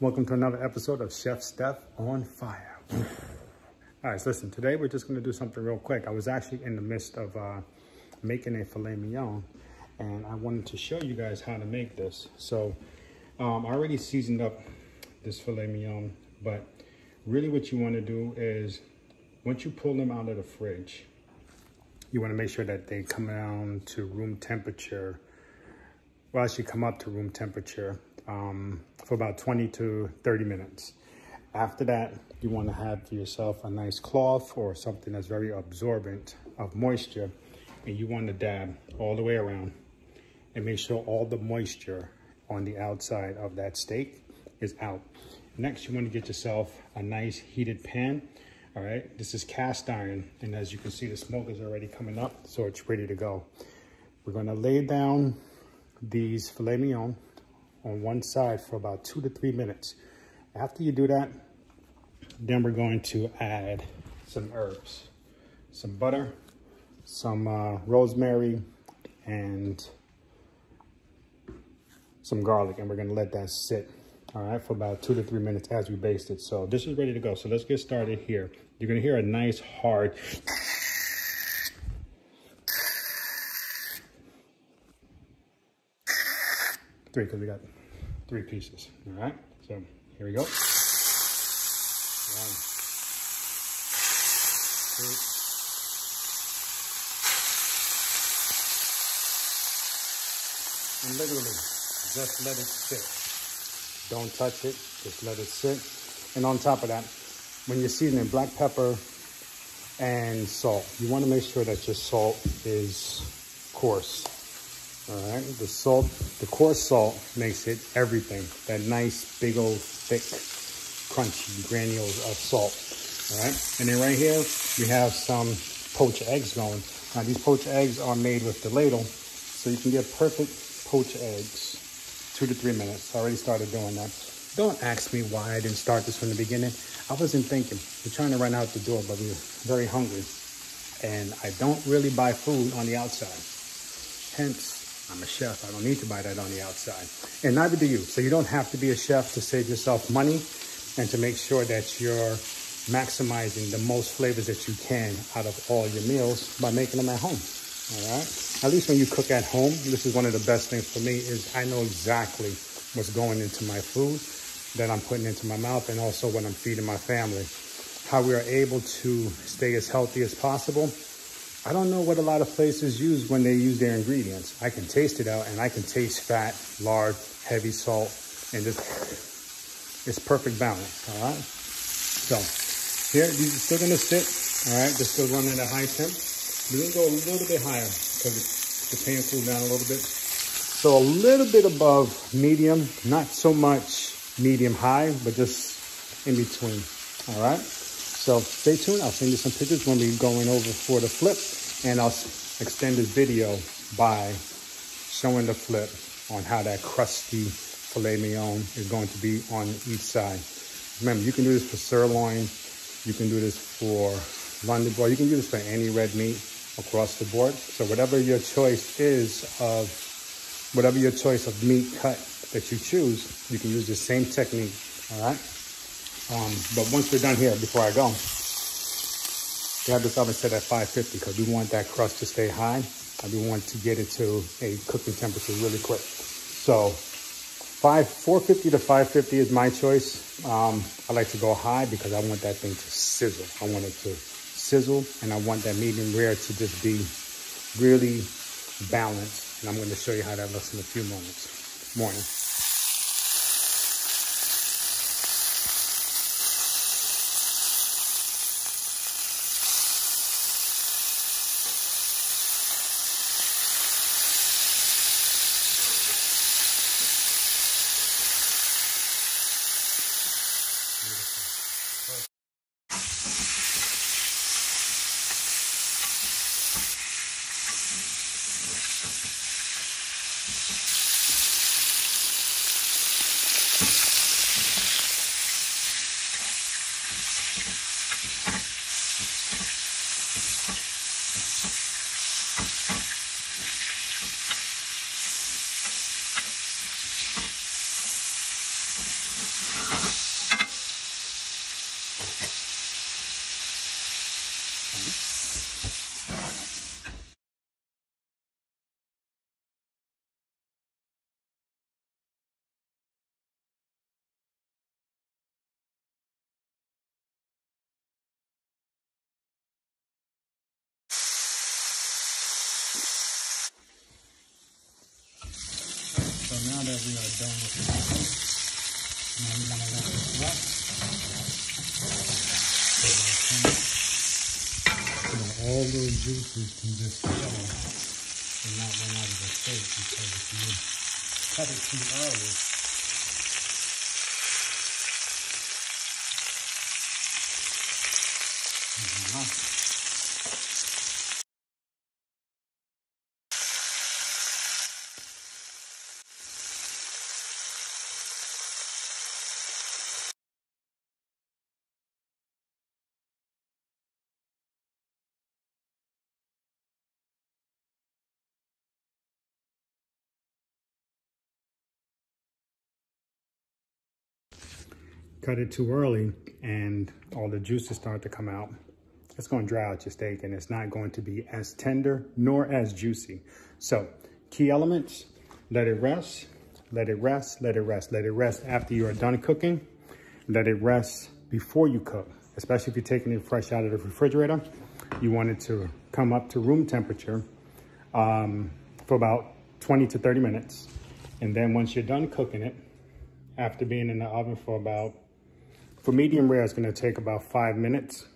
Welcome to another episode of Chef Steph on Fire. All right, so listen, today we're just gonna do something real quick. I was actually in the midst of making a filet mignon, and I wanted to show you guys how to make this. So I already seasoned up this filet mignon, but really what you wanna do is, once you pull them out of the fridge, you wanna make sure that they come down to room temperature. Well, actually come up to room temperature for about 20 to 30 minutes. After that, you want to have for yourself a nice cloth or something that's very absorbent of moisture, and you want to dab all the way around and make sure all the moisture on the outside of that steak is out. Next, you want to get yourself a nice heated pan. All right, this is cast iron, and as you can see, the smoke is already coming up, so it's ready to go. We're going to lay down these filet mignon on one side for about 2 to 3 minutes. After you do that, then we're going to add some herbs, some butter, some rosemary, and some garlic, and we're gonna let that sit, all right, for about 2 to 3 minutes as we baste it. So this is ready to go. So let's get started here. You're gonna hear a nice hard three, because we got 3 pieces. All right, so here we go. 1, 2, 3. And literally, just let it sit. Don't touch it, just let it sit. And on top of that, when you're seasoning black pepper and salt, you want to make sure that your salt is coarse. All right, the salt, the coarse salt makes it everything. That nice, big old, thick, crunchy granules of salt. All right, and then right here, we have some poached eggs going. Now, these poached eggs are made with the ladle, so you can get perfect poached eggs. 2 to 3 minutes. I already started doing that. Don't ask me why I didn't start this from the beginning. I wasn't thinking. We're trying to run out the door, but we're very hungry. And I don't really buy food on the outside. Hence, I'm a chef. I don't need to buy that on the outside. And neither do you. So you don't have to be a chef to save yourself money and to make sure that you're maximizing the most flavors that you can out of all your meals by making them at home. All right? At least when you cook at home, this is one of the best things for me, is I know exactly what's going into my food that I'm putting into my mouth, and also what I'm feeding my family. How we are able to stay as healthy as possible. I don't know what a lot of places use when they use their ingredients. I can taste it out, and I can taste fat, lard, heavy salt, and it's perfect balance, all right? So here, these are still gonna sit, all right? They're still running at high temp. We're gonna go a little bit higher because the pan cooled down a little bit. So a little bit above medium, not so much medium high, but just in between, all right? So stay tuned. I'll send you some pictures when we're going over for the flip, and I'll extend this video by showing the flip on how that crusty filet mignon is going to be on each side. Remember, you can do this for sirloin, you can do this for London broil, you can do this for any red meat across the board. So whatever your choice is of, whatever your choice of meat cut that you choose, you can use the same technique, all right? But once we're done here, before I go, we have this oven set at 550 because we want that crust to stay high, and we want to get it to a cooking temperature really quick. So 450 to 550 is my choice. I like to go high because I want that thing to sizzle. I want it to sizzle, and I want that medium rare to just be really balanced. And I'm going to show you how that looks in a few moments. So now that we are done with the chicken, now we're gonna let this rest. So that all those juices can just settle and not run out of the steak, because if you cut it too early, cut it too early and all the juices start to come out, it's going to dry out your steak and it's not going to be as tender nor as juicy. So key elements: let it rest, let it rest, let it rest, let it rest after you are done cooking, let it rest before you cook, especially if you're taking it fresh out of the refrigerator. You want it to come up to room temperature for about 20 to 30 minutes. And then once you're done cooking it, after being in the oven for medium rare, it's going to take about 5 minutes.